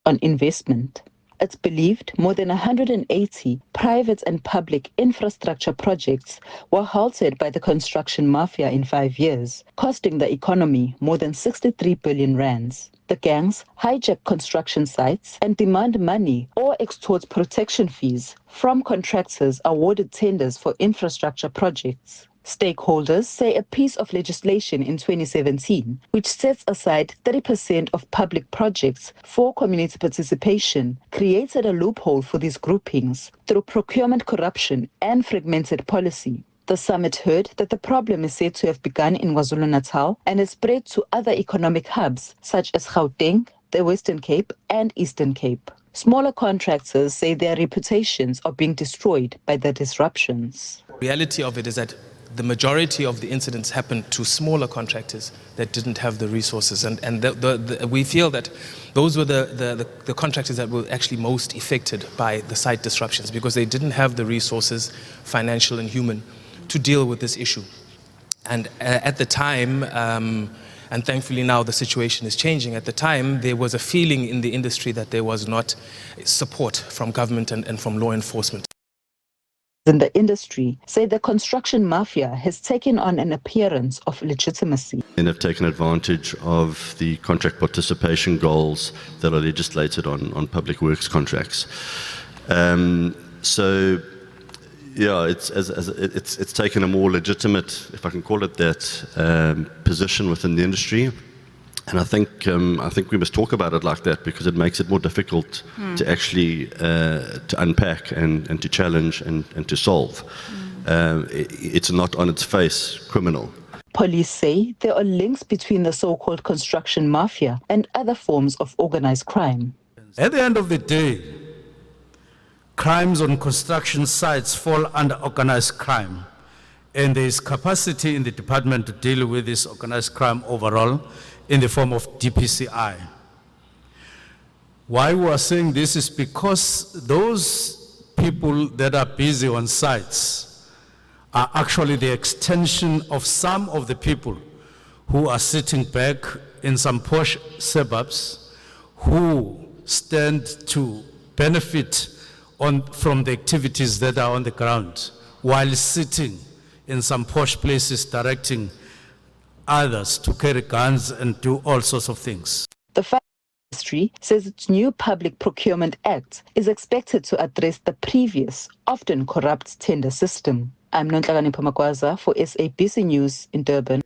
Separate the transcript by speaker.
Speaker 1: on investment. It's believed more than 180 private and public infrastructure projects were halted by the construction mafia in 5 years, costing the economy more than 63 billion rands. The gangs hijack construction sites and demand money or extort protection fees from contractors awarded tenders for infrastructure projects. Stakeholders say a piece of legislation in 2017, which sets aside 30% of public projects for community participation, created a loophole for these groupings through procurement corruption and fragmented policy. The summit heard that the problem is said to have begun in KwaZulu-Natal and has spread to other economic hubs such as Gauteng, the Western Cape and Eastern Cape. Smaller contractors say their reputations are being destroyed by the disruptions.
Speaker 2: The reality of it is that the majority of the incidents happened to smaller contractors that didn't have the resources. And we feel that those were the contractors that were actually most affected by the site disruptions because they didn't have the resources, financial and human, to deal with this issue. And at the time, and thankfully now the situation is changing, at the time there was a feeling in the industry that there was not support from government and from law enforcement.
Speaker 1: In the industry say the construction mafia has taken on an appearance of legitimacy.
Speaker 3: And have taken advantage of the contract participation goals that are legislated on public works contracts. So, yeah, it's taken a more legitimate, if I can call it that, position within the industry. And I think we must talk about it like that because it makes it more difficult to actually to unpack and to challenge and to solve. It's not on its face criminal.
Speaker 1: Police say there are links between the so-called construction mafia and other forms of organized crime.
Speaker 4: At the end of the day, crimes on construction sites fall under organized crime. And there is capacity in the department to deal with this organized crime overall in the form of DPCI. Why we are saying this is because those people that are busy on sites are actually the extension of some of the people who are sitting back in some posh suburbs who stand to benefit from the activities that are on the ground while sitting in some posh places directing others to carry guns and do all sorts of things.
Speaker 1: The Finance Ministry says its new Public Procurement Act is expected to address the previous, often corrupt tender system. I'm Nonhlakani Pamakwaza for SABC News in Durban.